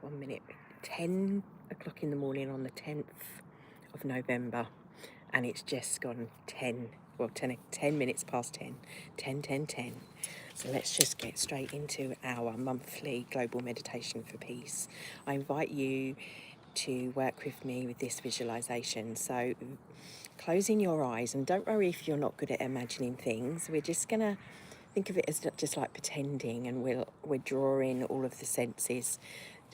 1 minute, 10 o'clock in the morning on the 10th of November, and it's just gone 10 minutes past 10, 10, 10, 10. So let's just get straight into our monthly global meditation for peace. I invite you to work with me with this visualization. So closing your eyes, and don't worry if you're not good at imagining things. We're just gonna think of it as just like pretending, and we're drawing all of the senses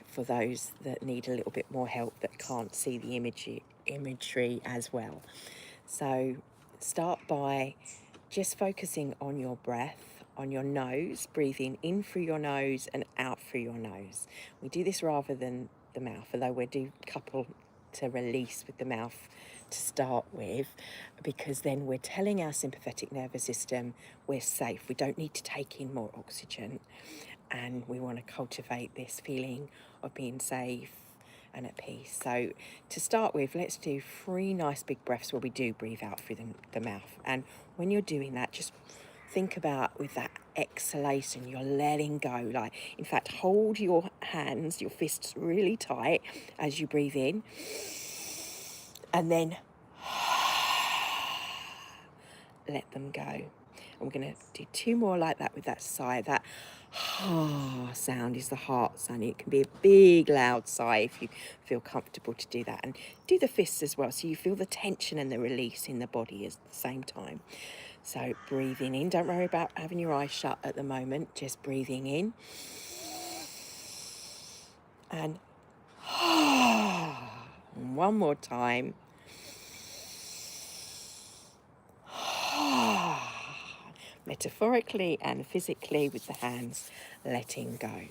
for those that need a little bit more help, that can't see the imagery as well. So start by just focusing on your breath, on your nose, breathing in through your nose and out through your nose. We do this rather than the mouth, although we do couple to release with the mouth to start with, because then we're telling our sympathetic nervous system we're safe. We don't need to take in more oxygen, and we want to cultivate this feeling of being safe and at peace. So to start with, let's do 3 nice big breaths where we do breathe out through the mouth. And when you're doing that, just think about, with that exhalation, you're letting go. Like, in fact, hold your hands, your fists really tight as you breathe in, and then let them go. And we're going to do 2 more like that with that sigh. That sound is the heart sound. It can be a big loud sigh if you feel comfortable to do that. And do the fists as well, so you feel the tension and the release in the body at the same time. So breathing in, don't worry about having your eyes shut at the moment, just breathing in. And one more time. Metaphorically and physically with the hands, letting go.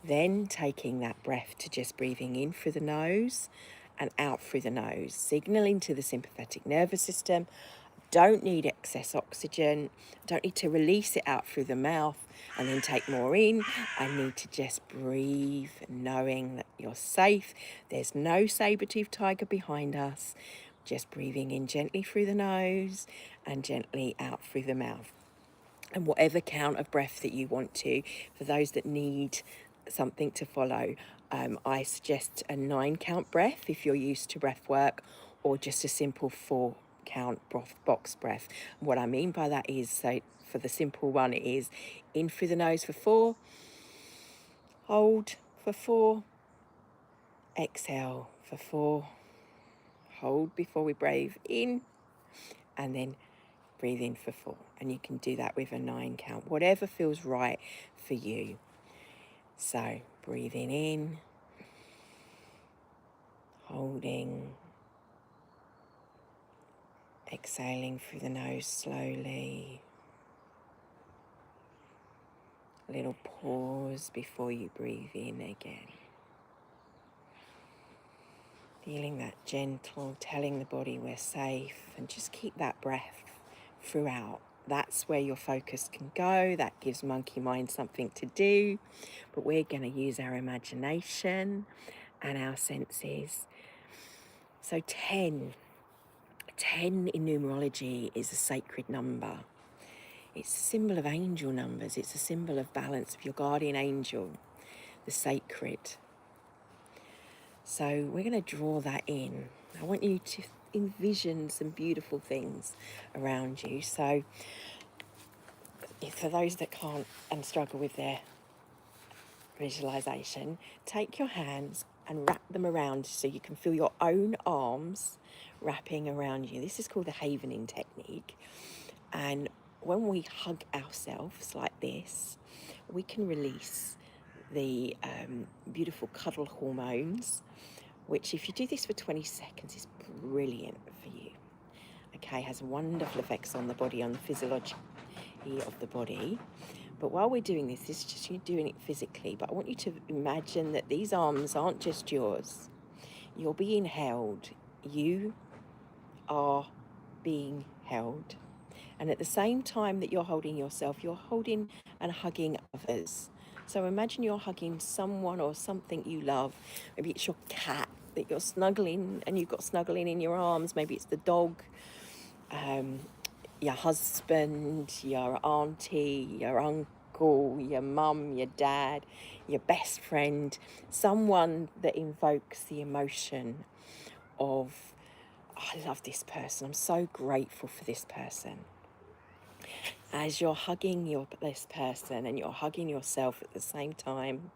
Then taking that breath to just breathing in through the nose and out through the nose, signaling to the sympathetic nervous system, don't need excess oxygen, don't need to release it out through the mouth and then take more in. I need to just breathe, knowing that you're safe. There's no saber-toothed tiger behind us. Just breathing in gently through the nose and gently out through the mouth. And whatever count of breath that you want to, for those that need something to follow, I suggest a 9 count breath if you're used to breath work, or just a simple 4 count box breath. What I mean by that is, so for the simple one, it is in through the nose for 4, hold for 4, exhale for 4, hold before we breathe in, and then breathe in for 4. And you can do that with a 9 count, whatever feels right for you. So breathing in, holding, exhaling through the nose slowly. A little pause before you breathe in again. Feeling that gentle, telling the body we're safe, and just keep that breath throughout. That's where your focus can go. That gives monkey mind something to do. But we're going to use our imagination and our senses. So 10 in numerology is a sacred number. It's a symbol of angel numbers. It's a symbol of balance, of your guardian angel, the sacred. So we're going to draw that in. I want you to envision some beautiful things around you. So for those that can't and struggle with their visualization, take your hands and wrap them around so you can feel your own arms wrapping around you. This is called the havening technique. And when we hug ourselves like this, we can release the beautiful cuddle hormones, which, if you do this for 20 seconds, is brilliant for you. Okay, has wonderful effects on the body, on the physiology of the body. But while we're doing this is just you doing it physically, but I want you to imagine that these arms aren't just yours. You're being held. You are being held. And at the same time that you're holding yourself, you're holding and hugging others. So imagine you're hugging someone or something you love. Maybe it's your cat that you're snuggling, and you've got snuggling in your arms. Maybe it's the dog, your husband, your auntie, your uncle, uncle, your mum, your dad, your best friend, someone that invokes the emotion of, oh, I love this person, I'm so grateful for this person. As you're hugging this person and you're hugging yourself at the same time,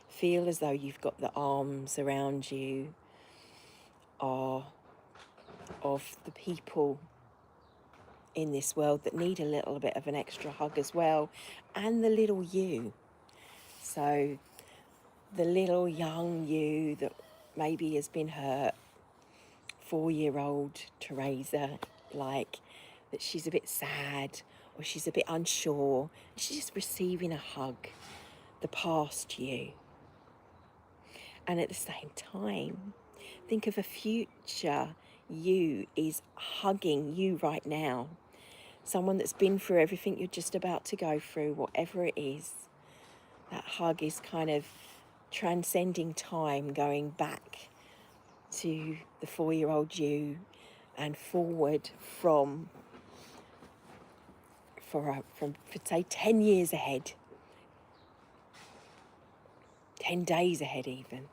feel as though you've got the arms around you of the people in this world that need a little bit of an extra hug as well, and the little you. So the little young you that maybe has been hurt, 4-year-old Teresa, like that she's a bit sad or she's a bit unsure, she's just receiving a hug, the past you. And at the same time, think of a future you is hugging you right now. Someone that's been through everything you're just about to go through, whatever it is. That hug is kind of transcending time, going back to the 4-year-old you and forward from say 10 years ahead, 10 days ahead even,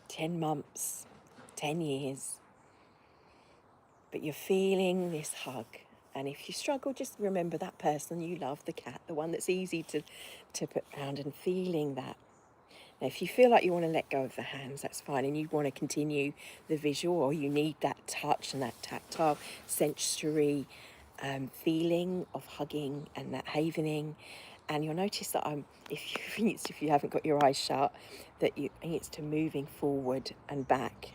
10 months, 10 years. But you're feeling this hug. And if you struggle, just remember that person you love, the cat, the one that's easy to put around, and feeling that. Now, if you feel like you want to let go of the hands, that's fine, and you want to continue the visual, or you need that touch and that tactile, sensory feeling of hugging and that havening. And you'll notice that if you haven't got your eyes shut, that it's to moving forward and back.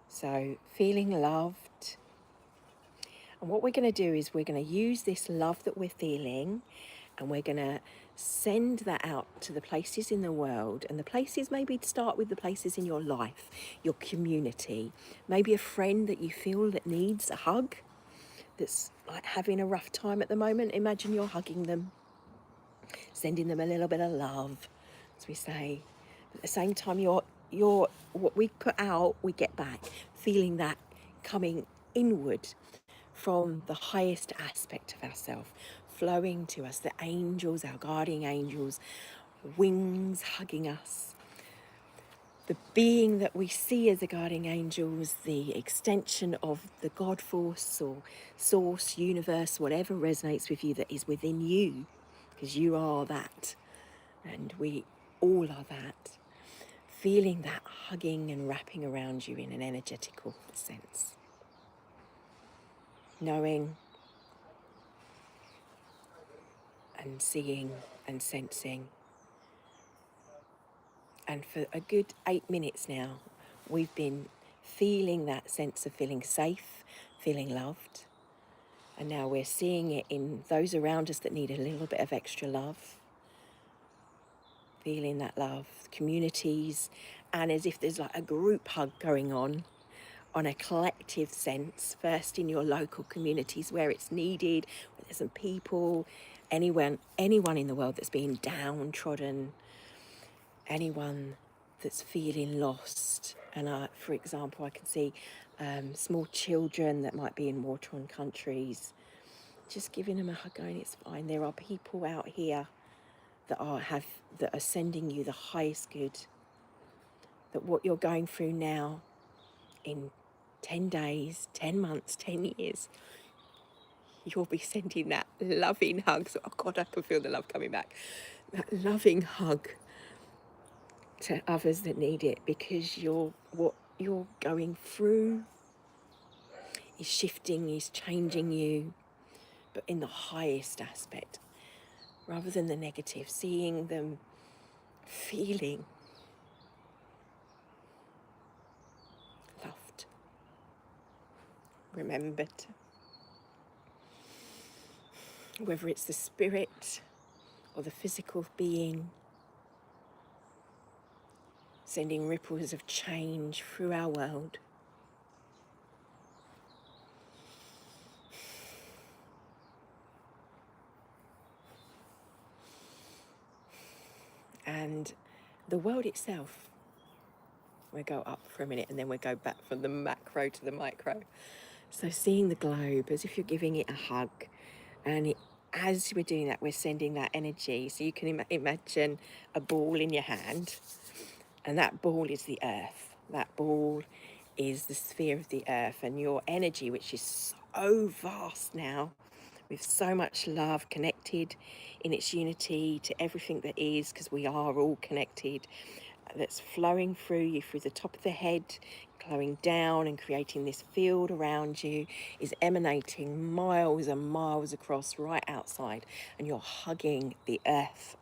So feeling loved. And what we're going to do is we're going to use this love that we're feeling, and we're going to send that out to the places in the world. And the places, maybe start with the places in your life, your community, maybe a friend that you feel that needs a hug, that's like having a rough time at the moment. Imagine you're hugging them, sending them a little bit of love, as we say. But at the same time, you're what we put out, we get back. Feeling that coming inward from the highest aspect of ourselves, flowing to us, the angels, our guardian angels, wings hugging us. The being that we see as the guardian angels, the extension of the God force or source, universe, whatever resonates with you, that is within you, because you are that, and we all are that. Feeling that hugging and wrapping around you in an energetical sense. Knowing and seeing and sensing. And for a good 8 minutes now, we've been feeling that sense of feeling safe, feeling loved. And now we're seeing it in those around us that need a little bit of extra love. Feeling that love, communities, and as if there's like a group hug going on a collective sense, first in your local communities where it's needed, where there's some people, anyone in the world that's being downtrodden, anyone that's feeling lost. And for example, I can see small children that might be in war-torn countries, just giving them a hug, going, it's fine. There are people out here that are sending you the highest good. That what you're going through now, in 10 days, 10 months, 10 years, you'll be sending that loving hug. So, oh God, I can feel the love coming back. That loving hug to others that need it, because what you're going through is shifting, is changing you, but in the highest aspect, rather than the negative, seeing them, feeling loved, remembered. Whether it's the spirit or the physical being, sending ripples of change through our world. And the world itself We'll go up for a minute and then we'll go back from the macro to the micro. So seeing the globe as if you're giving it a hug, and as we're doing that, we're sending that energy. So you can imagine a ball in your hand, and that ball is the earth. That ball is the sphere of the earth, and your energy, which is so vast now, with so much love, connected in its unity to everything that is, because we are all connected, that's flowing through you, through the top of the head, flowing down and creating this field around you, is emanating miles and miles across right outside, and you're hugging the earth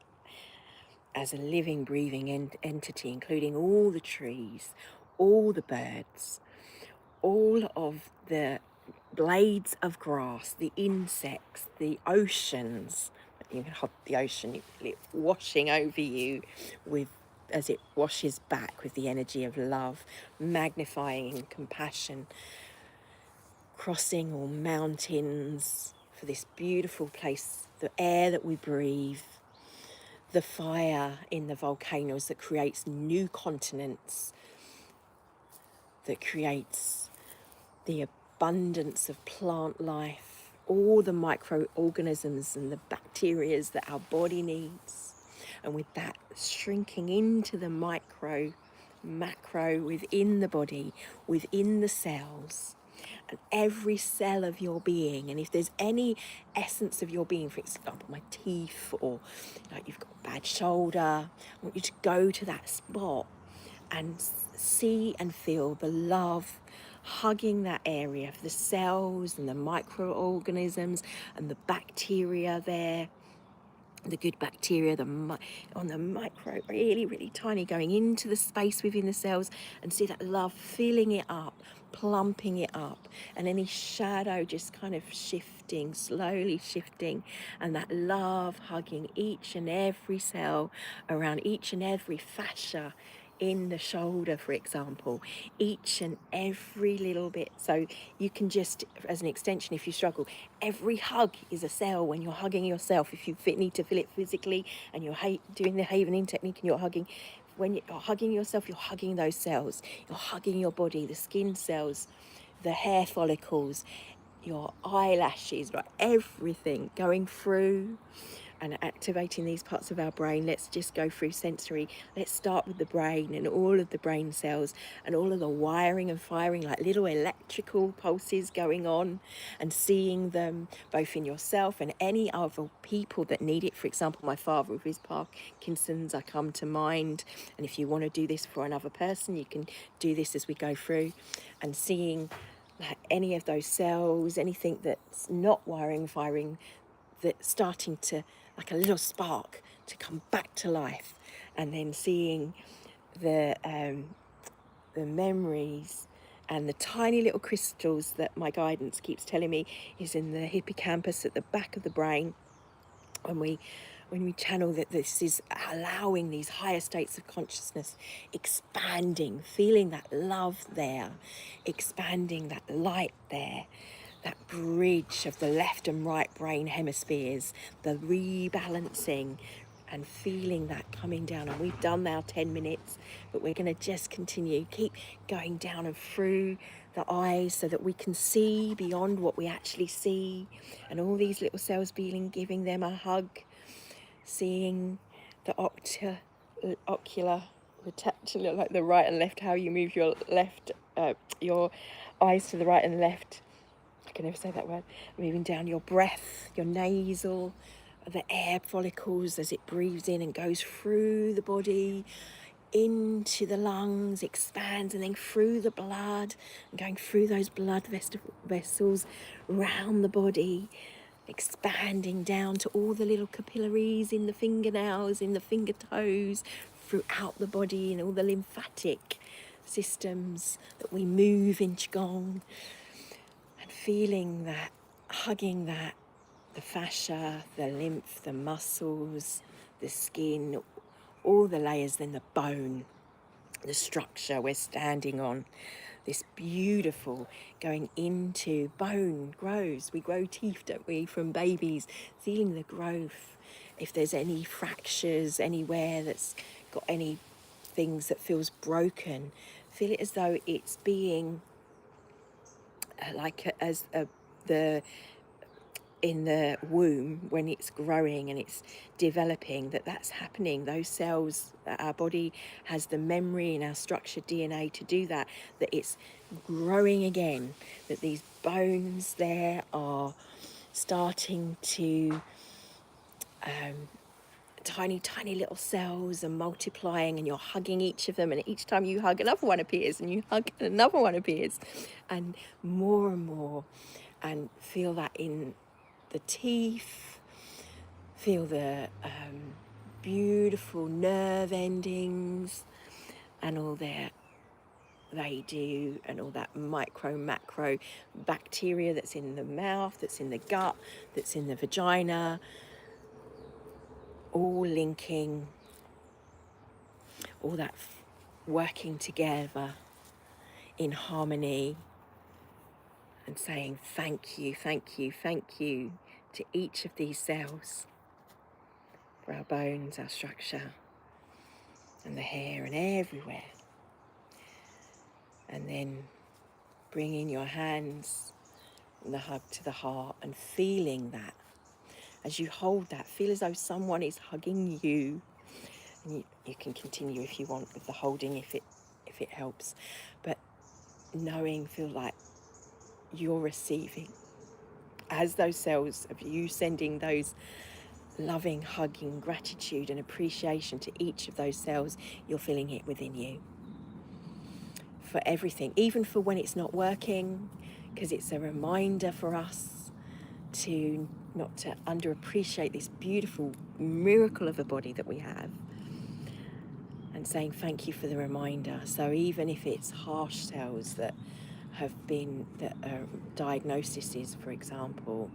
as a living, breathing entity, including all the trees, all the birds, all of the blades of grass, the insects, the oceans. You can have the ocean washing over you with, as it washes back with the energy of love, magnifying compassion, crossing all mountains for this beautiful place, the air that we breathe, the fire in the volcanoes that creates new continents, that creates the abundance of plant life, all the microorganisms and the bacteria that our body needs. And with that, shrinking into the micro, macro within the body, within the cells, and every cell of your being. And if there's any essence of your being, for example, my teeth, or like you've got a bad shoulder, I want you to go to that spot and see and feel the love hugging that area, the cells and the microorganisms and the bacteria there, the good bacteria, on the micro, really, really tiny, going into the space within the cells, and see that love filling it up, plumping it up, and any shadow just kind of shifting, slowly shifting, and that love hugging each and every cell around each and every fascia in the shoulder, for example, each and every little bit. So you can just, as an extension, if you struggle, every hug is a cell when you're hugging yourself. If you need to feel it physically and you're doing the Havening technique and you're hugging, when you're hugging yourself, you're hugging those cells. You're hugging your body, the skin cells, the hair follicles, your eyelashes, like everything going through and activating these parts of our brain. Let's just go through sensory. Let's start with the brain and all of the brain cells and all of the wiring and firing, like little electrical pulses going on, and seeing them both in yourself and any other people that need it. For example, my father with his Parkinson's, I come to mind. And if you want to do this for another person, you can do this as we go through, and seeing like any of those cells, anything that's not wiring, firing, that's starting to, like a little spark, to come back to life. And then seeing the memories and the tiny little crystals that my guidance keeps telling me is in the hippocampus at the back of the brain. When we channel that, this is allowing these higher states of consciousness, expanding, feeling that love there, expanding that light there, that bridge of the left and right brain hemispheres, the rebalancing, and feeling that coming down. And we've done now 10 minutes, but we're going to just continue, keep going down and through the eyes so that we can see beyond what we actually see, and all these little cells giving them a hug, seeing the ocular attachment, like the right and left, how you move your left, your eyes to the right and left. I can never say that word. Moving down your breath, your nasal, the air follicles as it breathes in and goes through the body, into the lungs, expands, and then through the blood, and going through those blood vessels around the body, expanding down to all the little capillaries in the fingernails, in the finger toes, throughout the body, and all the lymphatic systems that we move in Qigong. And feeling that, hugging that, the fascia, the lymph, the muscles, the skin, all the layers, then the bone, the structure we're standing on. This beautiful, going into bone grows. We grow teeth, don't we, from babies, feeling the growth. If there's any fractures anywhere that's got any things that feels broken. Feel it as though it's being the in the womb, when it's growing and it's developing, that's happening. Those cells, our body has the memory in our structured DNA to do that, that it's growing again, that these bones there are starting to tiny little cells are multiplying, and you're hugging each of them, and each time you hug, another one appears, and you hug, and another one appears, and more, and feel that in the teeth, feel the beautiful nerve endings and all that they do, and all that macro bacteria that's in the mouth, that's in the gut, that's in the vagina, all linking, all that working together in harmony, and saying thank you to each of these cells, for our bones, our structure, and the hair, and everywhere. And then bringing your hands and the hug to the heart, and feeling that. As you hold that, feel as though someone is hugging you. And you can continue if you want with the holding, if it helps. But knowing, feel like you're receiving, as those cells of you sending those loving, hugging gratitude and appreciation to each of those cells, you're feeling it within you. For everything, even for when it's not working, because it's a reminder for us to not to underappreciate this beautiful miracle of a body that we have, and saying thank you for the reminder. So even if it's harsh cells that are diagnoses, for example,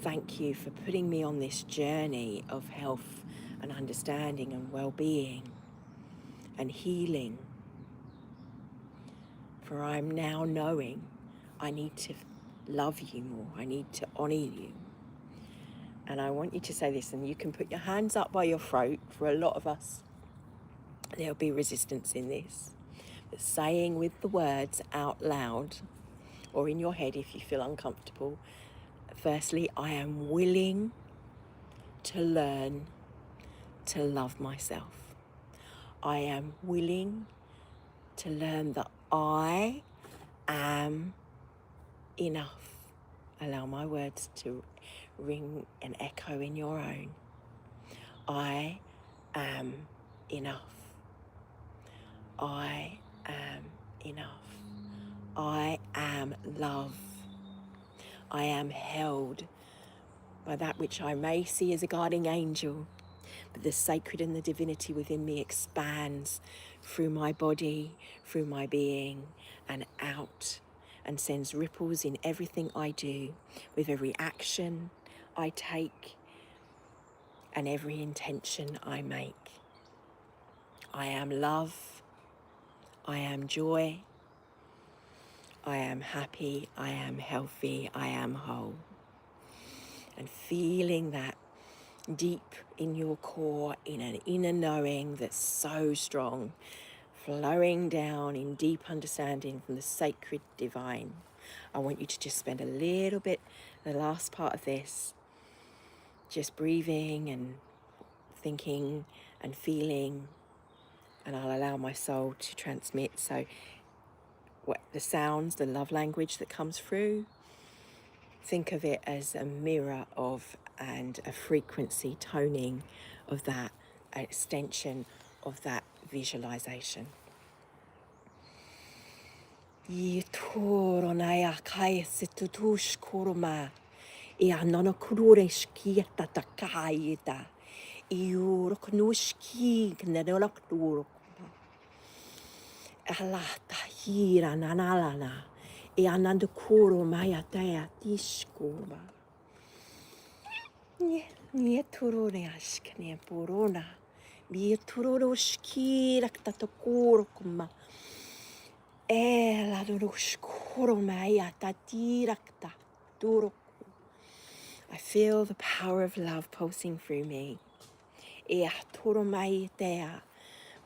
thank you for putting me on this journey of health and understanding and well-being and healing. For I'm now knowing I need to love you more. I need to honour you. And I want you to say this, and you can put your hands up by your throat. For a lot of us, there'll be resistance in this. But saying with the words out loud, or in your head if you feel uncomfortable, firstly, I am willing to learn to love myself. I am willing to learn that I am enough. Allow my words to ring and echo in your own. I am enough. I am enough. I am love. I am held by that which I may see as a guardian angel, but the sacred and the divinity within me expands through my body, through my being, and out, and sends ripples in everything I do, with every action I take and every intention I make. I am love. I am joy. I am happy. I am healthy. I am whole. And feeling that deep in your core, in an inner knowing that's so strong, flowing down in deep understanding from the sacred divine. I want you to just spend a little bit, the last part of this, just breathing and thinking and feeling, and I'll allow my soul to transmit. So what the sounds, the love language that comes through, think of it as a mirror of, and a frequency toning of that, an extension of that visualization. I toro na ia kai se tutush koroma. I anana kurore shki tatakai ta. I urok no shki knedola kurok. Ala tahira nanalana. I ananda koro maya tea tishkoma. Nie turore ashkne porona. Mi turoro shki rakta korokma. I feel the power of love pulsing through me.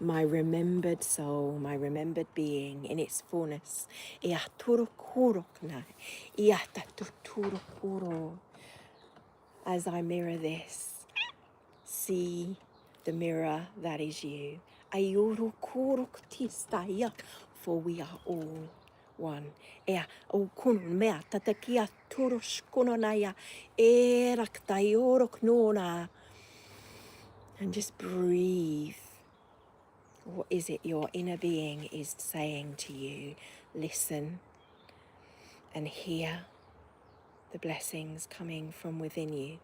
my remembered soul, my remembered being in its fullness. Ia turu kuro kana, ia turu kuro. As I mirror this, see the mirror that is you. Ayuru kuro kutistaya, for we are all one. Ea o kun mea tatakia turus kononaya erak tayorok nona. And just breathe. What is it your inner being is saying to you? Listen and hear the blessings coming from within you.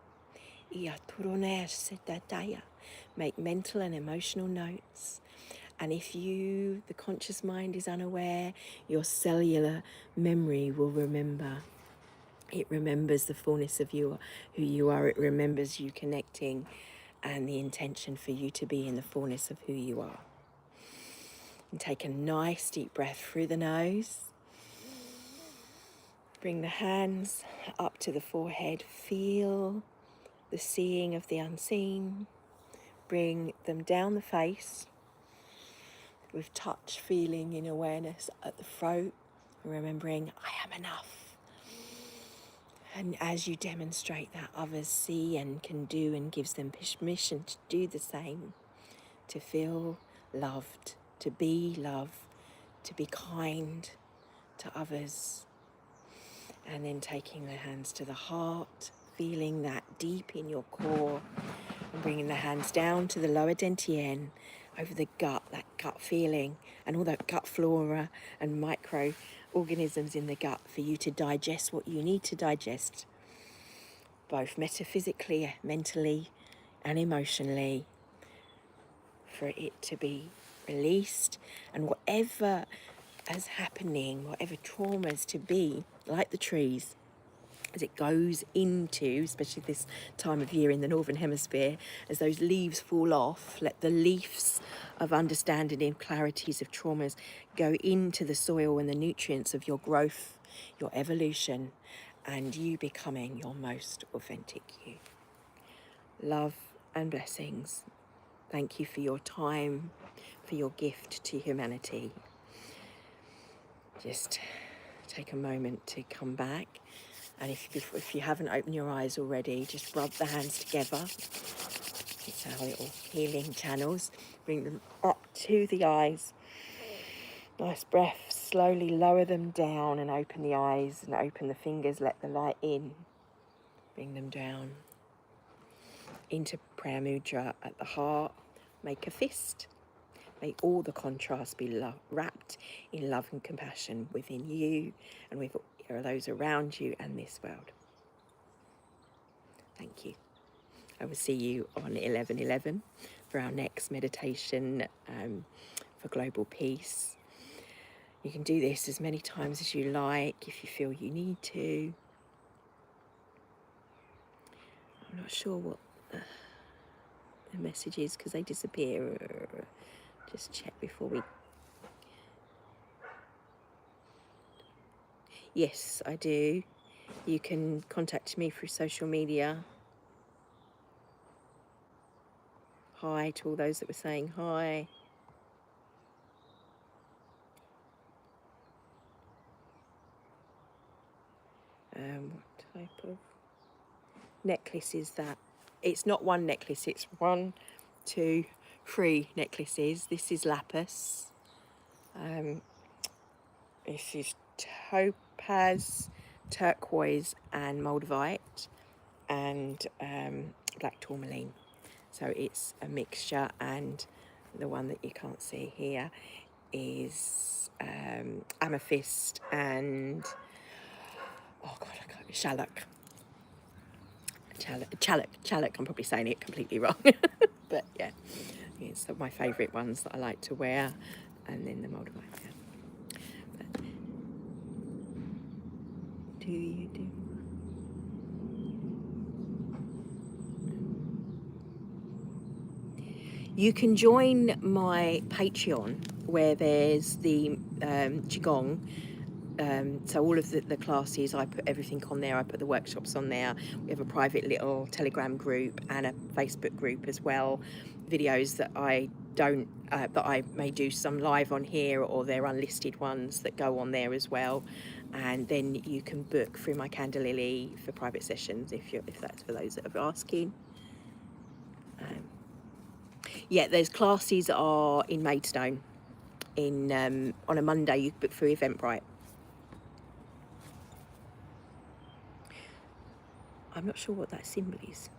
Make mental and emotional notes. And if you, the conscious mind, is unaware, your cellular memory will remember. It remembers the fullness of you, who you are. It remembers you connecting and the intention for you to be in the fullness of who you are. And take a nice deep breath through the nose. Bring the hands up to the forehead. Feel the seeing of the unseen. Bring them down the face with touch, feeling in awareness at the throat, remembering I am enough. And as you demonstrate that, others see and can do, and gives them permission to do the same, to feel loved, to be love, to be kind to others. And then taking the hands to the heart, feeling that deep in your core, and bringing the hands down to the lower dantian, over the gut, that gut feeling, and all that gut flora and microorganisms in the gut for you to digest what you need to digest, both metaphysically, mentally, and emotionally, for it to be released. And whatever is happening, whatever traumas to be, like the trees, as it goes into, especially this time of year in the Northern Hemisphere, as those leaves fall off, let the leaves of understanding and clarities of traumas go into the soil and the nutrients of your growth, your evolution, and you becoming your most authentic you. Love and blessings. Thank you for your time, for your gift to humanity. Just take a moment to come back. And if you haven't opened your eyes already, just rub the hands together. It's our little healing channels. Bring them up to the eyes. Nice breath. Slowly lower them down and open the eyes and open the fingers. Let the light in. Bring them down into prayer mudra at the heart. Make a fist. May all the contrast be wrapped in love and compassion within you and with those around you and this world. Thank you. I will see you on 11/11 for our next meditation for global peace. You can do this as many times as you like if you feel you need to. I'm not sure what the message is because they disappear. Just check before we... Yes, I do. You can contact me through social media. Hi to all those that were saying hi. What type of necklace is that? It's not one necklace, it's 1, 2, 3 necklaces. This is lapis. This is topaz, turquoise and moldavite, and black tourmaline. So it's a mixture, and the one that you can't see here is amethyst and Chaluk. I'm probably saying it completely wrong, but yeah, it's my favourite ones that I like to wear, and then the moldavite. Yeah. But do you do? You can join my Patreon where there's the Qigong. So all of the classes, I put everything on there. I put the workshops on there. We have a private little Telegram group and a Facebook group as well. Videos that I don't that I may do some live on here, or they're unlisted ones that go on there as well. And then you can book through my Candlelily for private sessions if that's for those that are asking. Yeah, there's classes are in Maidstone. On a Monday you book through Eventbrite. I'm not sure what that symbol is.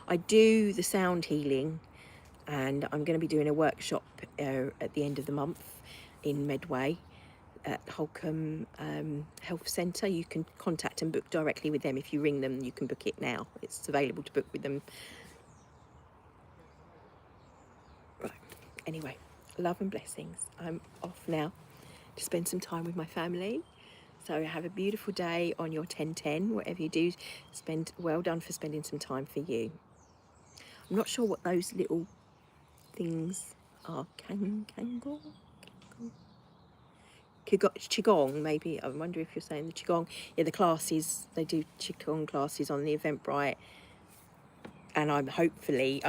I do the sound healing, and I'm going to be doing a workshop at the end of the month in Medway at Holcombe Health Centre. You can contact and book directly with them. If you ring them, you can book it now. It's available to book with them. Right. Anyway, love and blessings. I'm off now to spend some time with my family. So have a beautiful day on your 10-10, whatever you do. Well done for spending some time for you. I'm not sure what those little things are. Qigong, maybe. I wonder if you're saying the Qigong. Yeah, the classes, they do Qigong classes on the Eventbrite. And I'm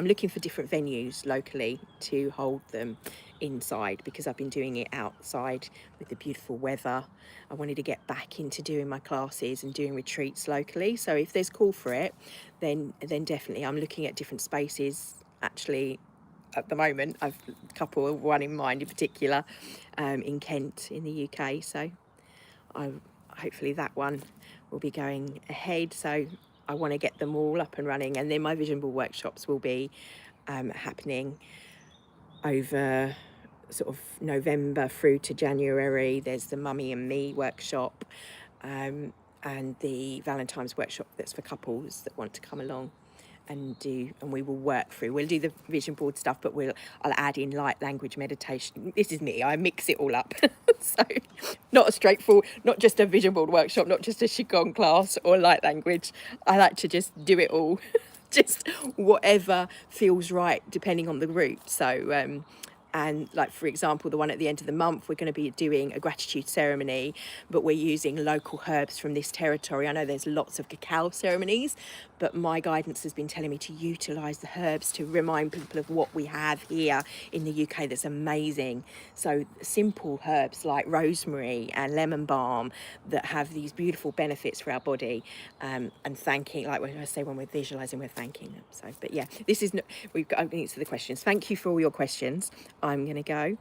looking for different venues locally to hold them inside, because I've been doing it outside with the beautiful weather. I wanted to get back into doing my classes and doing retreats locally. So if there's call for it, then definitely I'm looking at different spaces. Actually, at the moment, I've a couple, one in mind in particular, in Kent in the UK. So hopefully that one will be going ahead. So I want to get them all up and running, and then my vision board workshops will be happening over sort of November through to January. There's the Mummy and Me workshop, and the Valentine's workshop that's for couples that want to come along and we will work through. We'll do the vision board stuff, but I'll add in light language meditation. This is me, I mix it all up. So not a straightforward, not just a vision board workshop, not just a Qigong class or light language. I like to just do it all. Just whatever feels right depending on the group. So and like, for example, the one at the end of the month, we're going to be doing a gratitude ceremony, but we're using local herbs from this territory. I know there's lots of cacao ceremonies, but my guidance has been telling me to utilise the herbs to remind people of what we have here in the UK that's amazing. So simple herbs like rosemary and lemon balm that have these beautiful benefits for our body, and thanking, like when I say when we're visualising, we're thanking them. So, but yeah, this is, we've got to answer the questions. Thank you for all your questions. I'm going to go.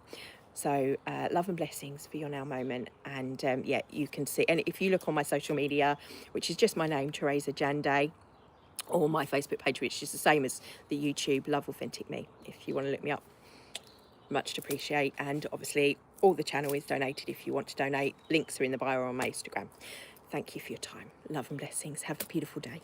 So love and blessings for your now moment. And yeah, you can see, and if you look on my social media, which is just my name, Teresa Jande, or my Facebook page, which is the same as the YouTube, Love Authentic Me, if you want to look me up, much appreciate. And obviously all the channel is donated if you want to donate. Links are in the bio on my Instagram. Thank you for your time. Love and blessings. Have a beautiful day.